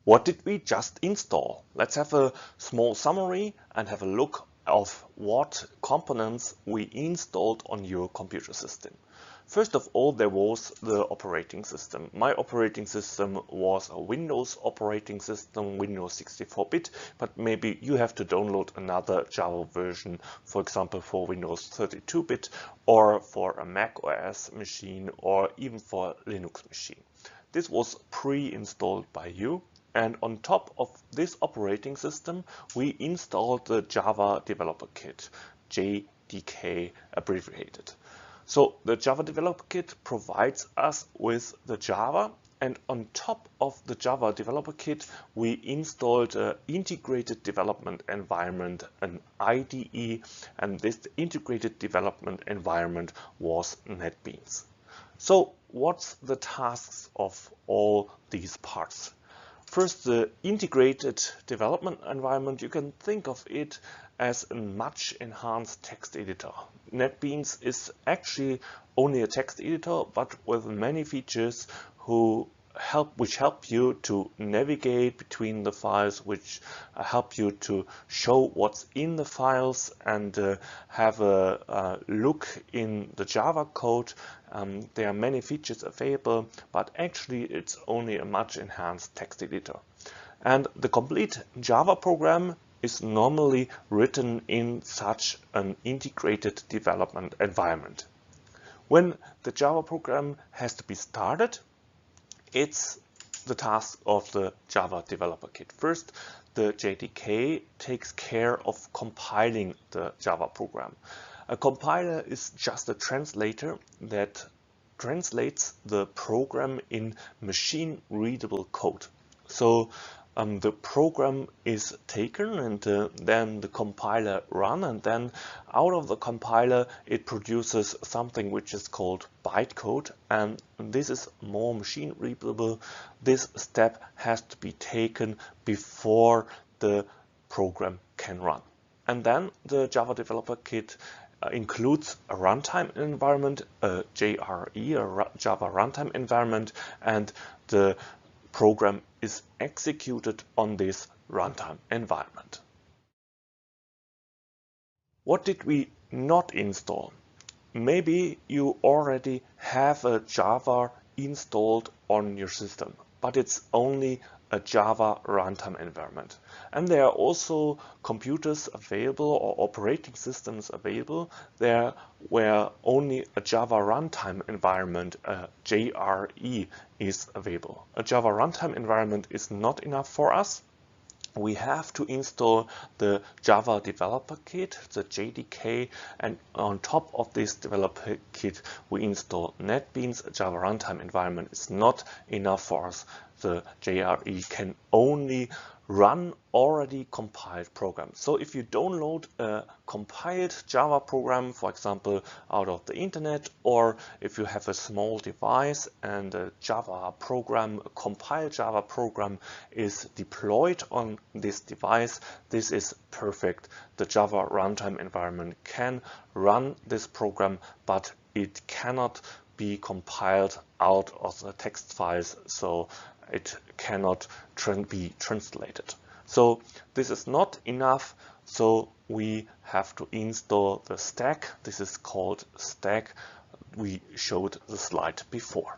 What did we just install? Let's have a small summary and have a look of what components we installed on your computer system. First of all, there was the operating system. My operating system was a Windows operating system, Windows 64-bit, but maybe you have to download another Java version, for example, for Windows 32-bit or for a Mac OS machine or even for a Linux machine. This was pre-installed by you. And on top of this operating system, we installed the Java Developer Kit, JDK abbreviated. So the Java Developer Kit provides us with the Java, and on top of the Java Developer Kit, we installed an integrated development environment, an IDE, and this integrated development environment was NetBeans. So what's the tasks of all these parts? First, the integrated development environment, you can think of it as a much enhanced text editor. NetBeans is actually only a text editor, but with many features which help you to navigate between the files, which help you to show what's in the files and have a look in the Java code. There are many features available, but actually it's only a much enhanced text editor. And the complete Java program is normally written in such an integrated development environment. When the Java program has to be started, it's the task of the Java Developer Kit. First, the JDK takes care of compiling the Java program. A compiler is just a translator that translates the program in machine-readable code. So the program is taken and then the compiler runs, and then out of the compiler it produces something which is called bytecode, and this is more machine readable. This step has to be taken before the program can run. And then the Java Developer Kit includes a runtime environment, a JRE, a Java runtime environment, and the program is executed on this runtime environment. What did we not install? Maybe you already have a Java installed on your system, but it's only a Java runtime environment. And there are also computers available or operating systems available there where only a Java runtime environment, a JRE, is available. A Java runtime environment is not enough for us. We have to install the Java Developer Kit, the JDK, and on top of this Developer Kit we install NetBeans. A Java runtime environment is not enough for us. The JRE can only run already compiled programs. So if you download a compiled Java program, for example, out of the internet, or if you have a small device and a Java program, a compiled Java program is deployed on this device, this is perfect. The Java runtime environment can run this program, but it cannot be compiled out of the text files, so it cannot be translated. So this is not enough, so we have to install the stack. This is called stack. We showed the slide before.